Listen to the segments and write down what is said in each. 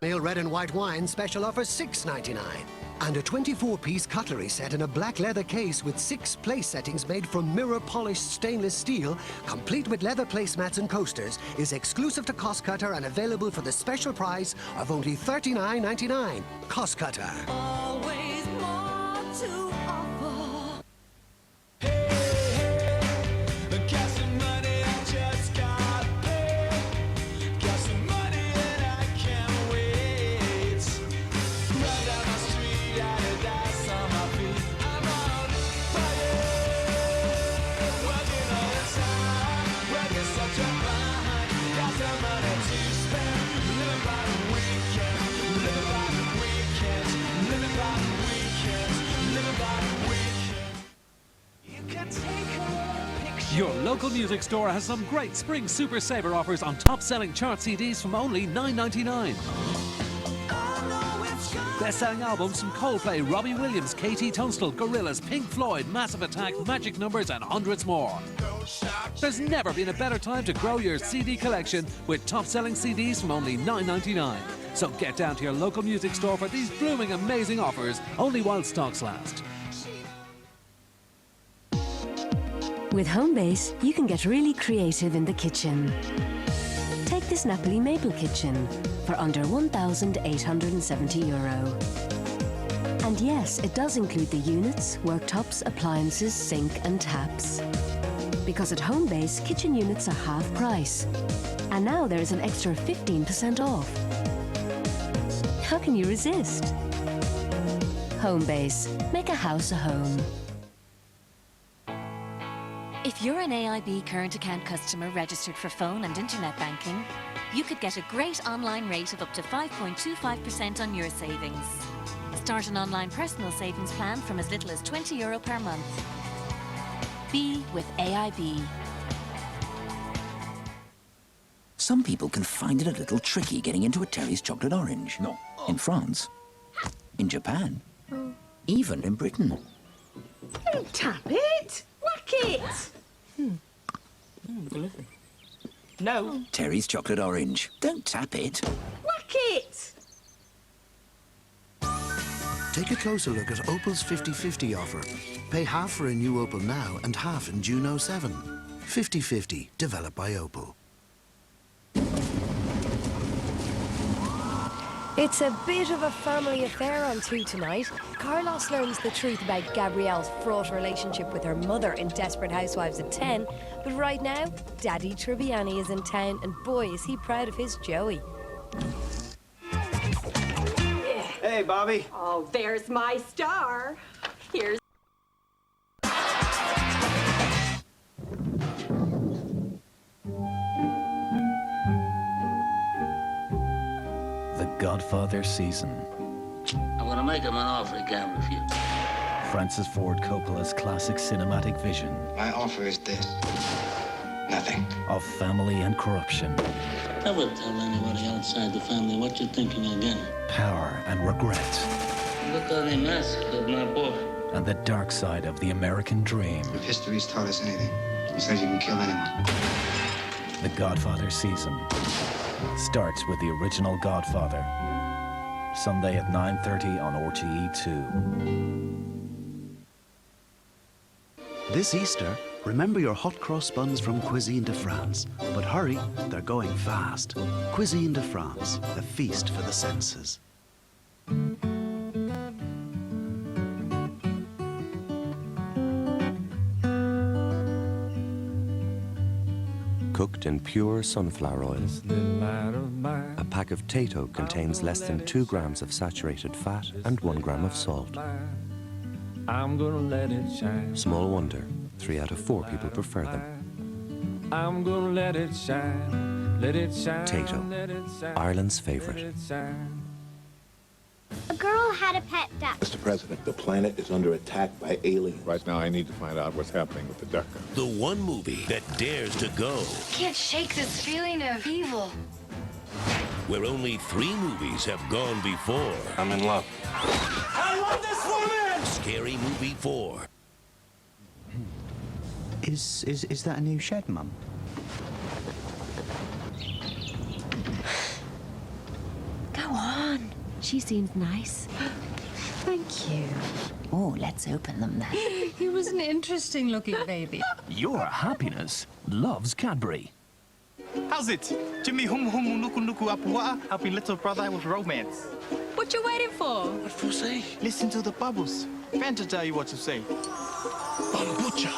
Male red and white wine special offer $6.99. And a 24-piece cutlery set in a black leather case with 6 place settings made from mirror-polished stainless steel, complete with leather placemats and coasters, is exclusive to Cost Cutter and available for the special price of only $39.99. Cost Cutter. Always more to offer. Got some money, I just got paid. Got some money and I can't wait. Run down the street, idents on my feet. I'm on fire, working all the time, working such a grind. Got some money to spend, living by the weekend, living by the weekends, living by the weekends, living by the weekend. You can take a picture. Your local music store has some great spring Super Saver offers on top-selling chart CDs from only $9.99. Best-selling albums from Coldplay, Robbie Williams, KT Tunstall, Gorillaz, Pink Floyd, Massive Attack, Magic Numbers and hundreds more. There's never been a better time to grow your CD collection with top-selling CDs from only $9.99. So get down to your local music store for these blooming amazing offers, only while stocks last. With Homebase, you can get really creative in the kitchen. Take this Napoli Maple Kitchen for under €1,870. And yes, it does include the units, worktops, appliances, sink and taps. Because at Homebase, kitchen units are half price. And now there is an extra 15% off. How can you resist? Homebase. Make a house a home. If you're an AIB current account customer registered for phone and internet banking, you could get a great online rate of up to 5.25% on your savings. Start an online personal savings plan from as little as €20 per month. Be with AIB. Some people can find it a little tricky getting into a Terry's chocolate orange. No. In France. In Japan. Even in Britain. Don't tap it. Whack it. No. Terry's chocolate orange. Don't tap it. Whack it. Take a closer look at Opel's 50/50 offer. Pay half for a new Opel now and half in June '07. 50/50, developed by Opel. It's a bit of a family affair on Two tonight. Carlos learns the truth about Gabrielle's fraught relationship with her mother in Desperate Housewives at 10. But right now, Daddy Tribbiani is in town, and boy, is he proud of his Joey. Hey, Bobby. Oh, there's my star. Here's... The Godfather season. I'm gonna make him an offer he can't refuse. Francis Ford Coppola's classic cinematic vision. My offer is this. Nothing. Of family and corruption. Never tell anybody outside the family what you're thinking again. Power and regret. Look how they massacred my boy. And the dark side of the American dream. If history's taught us anything, it says you can kill anyone. The Godfather season starts with the original Godfather. Sunday at 9:30 on RTÉ Two. This Easter, remember your hot cross buns from Cuisine de France. But hurry, they're going fast. Cuisine de France, a feast for the senses. Cooked in pure sunflower oil. A pack of Tato contains less than 2 grams of saturated fat and 1 gram of salt. I'm gonna let it shine. Small wonder, 3 out of 4 people prefer them. I'm gonna let it shine. Let it shine. Tato, Ireland's favourite. A girl had a pet duck. Mr. President, the planet is under attack by aliens. Right now, I need to find out what's happening with the duck. The one movie that dares to go. Can't shake this feeling of evil. Where only 3 movies have gone before. I'm in love. I love this woman! Scary Movie 4. Is that a new shed, Mum? Go on. She seems nice. Thank you. Oh, let's open them then. He was an interesting looking baby. Your happiness loves Cadbury. How's it? Jimmy hum hum nuku nuku apua, helping little brother with romance. What you waiting for? What for say? Listen to the bubbles. Ben to tell you what to say. Bambucha.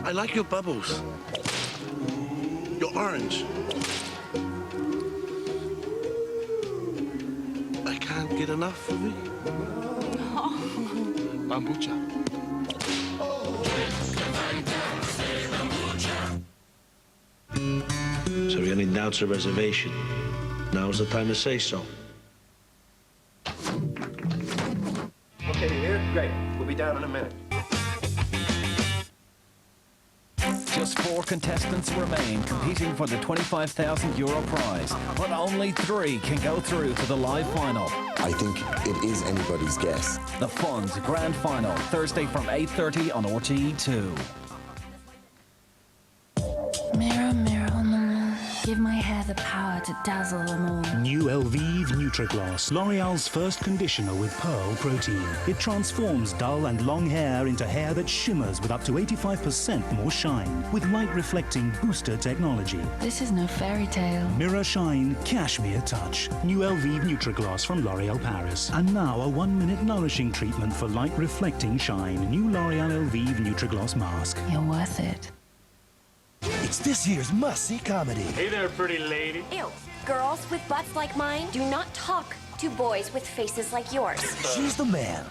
I like your bubbles. Your orange. I can't get enough of it. Bambucha. So we're getting down to a reservation. Now's the time to say so. Okay, you here? Great. We'll be down in a minute. Just 4 contestants remain competing for the €25,000 prize, but only 3 can go through to the live final. I think it is anybody's guess. The Fun's Grand Final, Thursday from 8:30 on RTÉ Two. Mirror, mirror on the wall, give my hair the power to dazzle them all. New Elvive Nutrigloss, L'Oreal's first conditioner with pearl protein. It transforms dull and long hair into hair that shimmers with up to 85% more shine, with light-reflecting booster technology. This is no fairy tale. Mirror Shine Cashmere Touch. New Elvive Nutrigloss from L'Oreal Paris. And now a 1-minute nourishing treatment for light-reflecting shine. New L'Oreal Elvive Nutrigloss Mask. You're worth it. It's this year's must-see comedy. Hey there, pretty lady. Ew. Girls with butts like mine do not talk to boys with faces like yours. She's the man.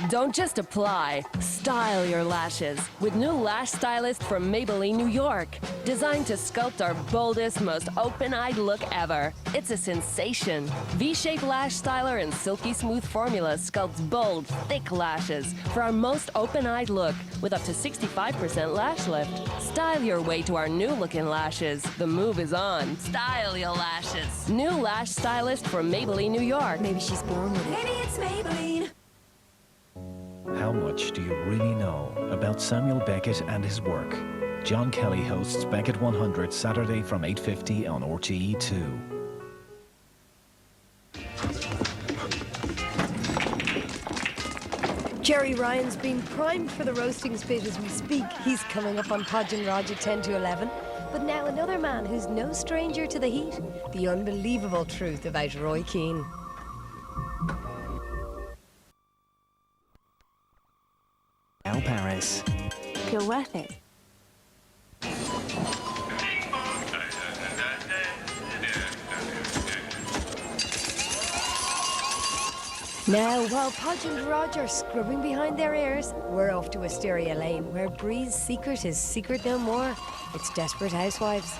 Don't just apply, style your lashes with new lash stylist from Maybelline, New York. Designed to sculpt our boldest, most open-eyed look ever. It's a sensation. V-shaped lash styler and silky smooth formula sculpts bold, thick lashes for our most open-eyed look with up to 65% lash lift. Style your way to our new looking lashes. The move is on. Style your lashes. New lash stylist from Maybelline, New York. Maybe she's born with it. Maybe it's Maybelline. How much do you really know about Samuel Beckett and his work? John Kelly hosts Beckett 100 Saturday from 8:50 on RTÉ Two. Jerry Ryan's been primed for the roasting spit as we speak. He's coming up on Podge and Rog at 10 to 11. But now another man who's no stranger to the heat. The unbelievable truth about Roy Keane. Now Paris. You're worth it. Now, while Podge and Rog are scrubbing behind their ears, we're off to Asteria Lane, where Bree's secret is secret no more. It's Desperate Housewives.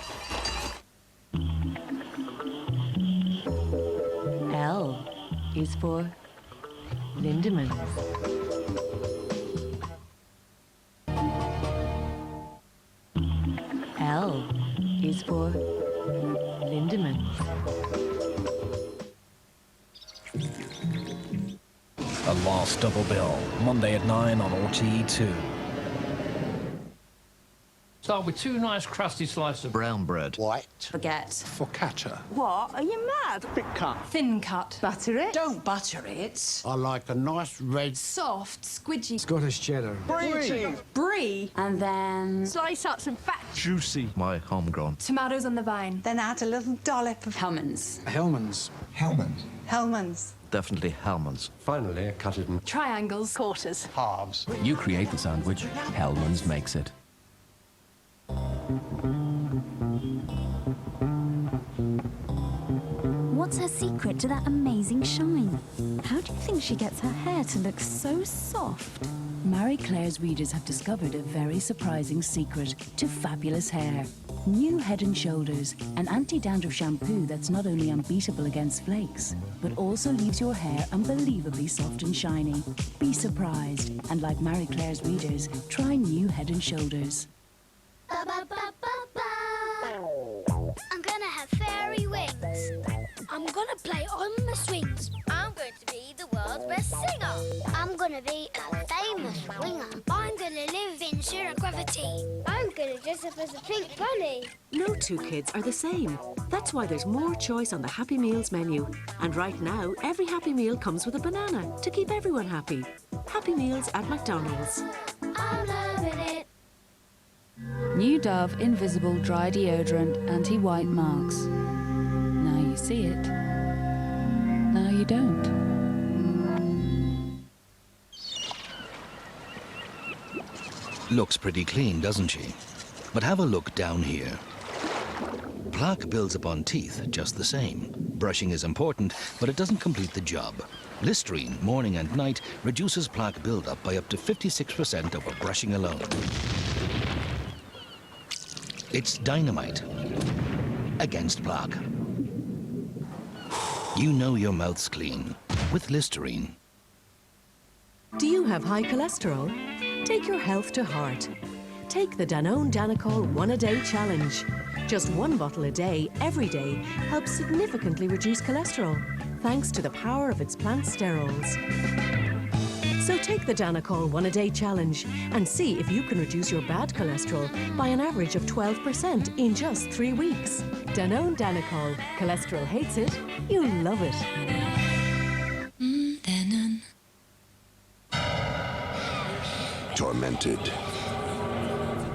L is for Lindemans. L is for Lindemans. A Lost Double Bill, Monday at 9 on RTÉ Two. Start with 2 nice crusty slices of brown bread. White. Baguette. Focaccia. What? Are you mad? Thick cut. Thin cut. Butter it. Don't butter it. I like a nice red. Soft, squidgy. Scottish cheddar. Brie. And then Slice up some fat. Juicy. My homegrown. tomatoes on the vine. Then add a little dollop of Hellmann's. Hellmann's. Hellmann's. Hellmann's. Definitely Hellmann's. Finally, I cut it in Triangles. Quarters. Halves. You create the sandwich, Hellmann's makes it. What's her secret to that amazing shine? How do you think she gets her hair to look so soft? Marie Claire's readers have discovered a very surprising secret to fabulous hair. New Head & Shoulders, an anti-dandruff shampoo that's not only unbeatable against flakes, but also leaves your hair unbelievably soft and shiny. Be surprised, and like Marie Claire's readers, try New Head & Shoulders. I'm gonna have fairy wings. I'm gonna play on the swings. I'm going to be the world's best singer. I'm gonna be a famous swinger. I'm gonna live in zero gravity. I'm gonna dress up as a pink bunny. No two kids are the same. That's why there's more choice on the Happy Meals menu. And right now, every Happy Meal comes with a banana to keep everyone happy. Happy Meals at McDonald's. I'm loving it. New Dove Invisible Dry Deodorant Anti-White Marks. Now you see it. Now you don't. Looks pretty clean, doesn't she? But have a look down here. Plaque builds up on teeth just the same. Brushing is important, but it doesn't complete the job. Listerine, morning and night, reduces plaque buildup by up to 56% over brushing alone. It's dynamite against plaque. You know your mouth's clean with Listerine. Do you have high cholesterol? Take your health to heart. Take the Danone Danacol 1 a Day Challenge. Just 1 bottle a day, every day, helps significantly reduce cholesterol, thanks to the power of its plant sterols. So take the Danacol 1 a Day Challenge and see if you can reduce your bad cholesterol by an average of 12% in just 3 weeks. Danone Danacol. Cholesterol hates it, you love it. Danone. Tormented,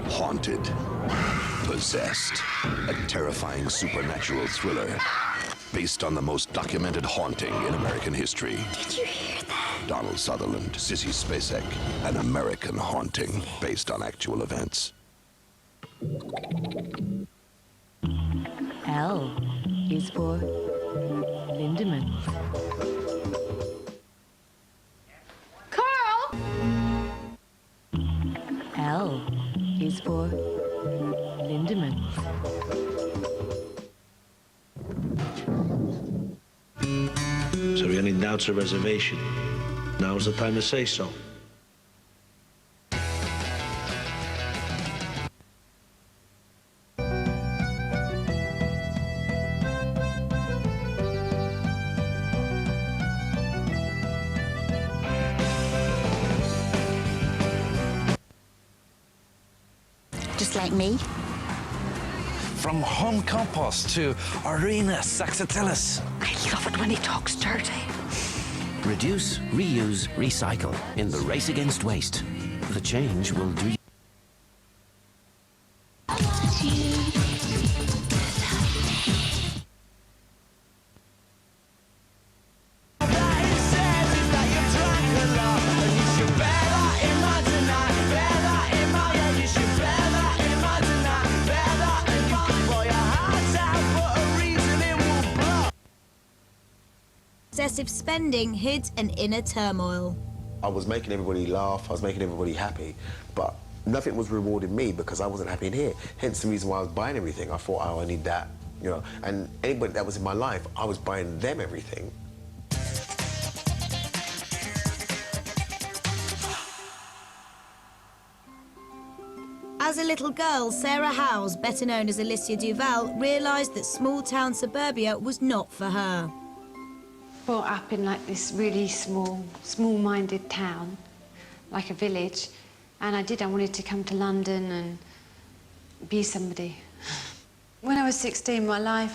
haunted, possessed. A terrifying supernatural thriller based on the most documented haunting in American history. Did you hear that? Donald Sutherland, Sissy Spacek, An American Haunting based on actual events. L is for Lindemans. Carl! L is for Lindemans. So if any doubts or reservation, now's the time to say so. Just like me. From home compost to Arena Saxatilis. I love it when he talks dirty. Reduce, reuse, recycle in the race against waste. The change will do you. Excessive spending hid an inner turmoil. I was making everybody laugh, I was making everybody happy, but nothing was rewarding me because I wasn't happy in here. Hence the reason why I was buying everything. I thought, oh, I need that, you know. And anybody that was in my life, I was buying them everything. As a little girl, Sarah Howes, better known as Alicia Duval, realised that small-town suburbia was not for her. Brought up in like this really small-minded town, like a village, and I wanted to come to London and be somebody. When I was 16, I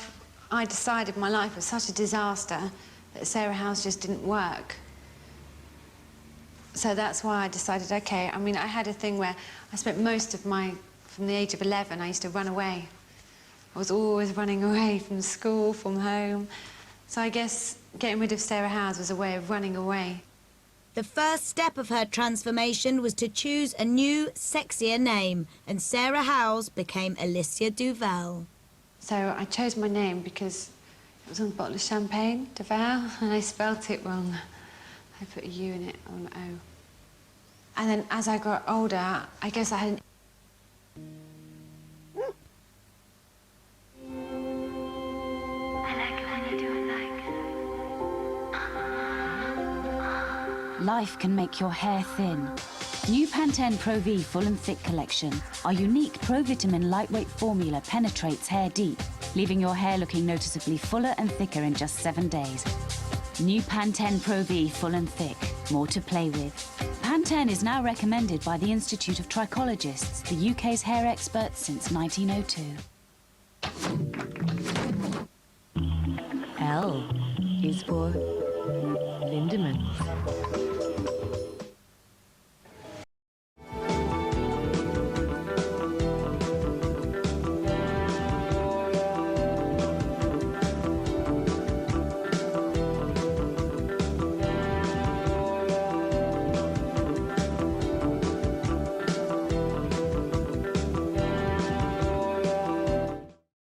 decided my life was such a disaster that Sarah Howes just didn't work. So that's why I decided, okay, I mean, I had a thing where I spent most of from the age of 11, I used to run away. I was always running away from school, from home. So I guess getting rid of Sarah Howes was a way of running away. The first step of her transformation was to choose a new, sexier name, and Sarah Howes became Alicia Duval. So I chose my name because it was on a bottle of champagne, Duval, and I spelt it wrong. I put a U in it, or an O. And then as I got older, I guess I had an... Life can make your hair thin. New Pantene Pro V Full and Thick collection. Our unique Pro Vitamin lightweight formula penetrates hair deep, leaving your hair looking noticeably fuller and thicker in just 7 days. New Pantene Pro V Full and Thick, more to play with. Pantene is now recommended by the Institute of Trichologists, the UK's hair experts since 1902. L is for Lindemans.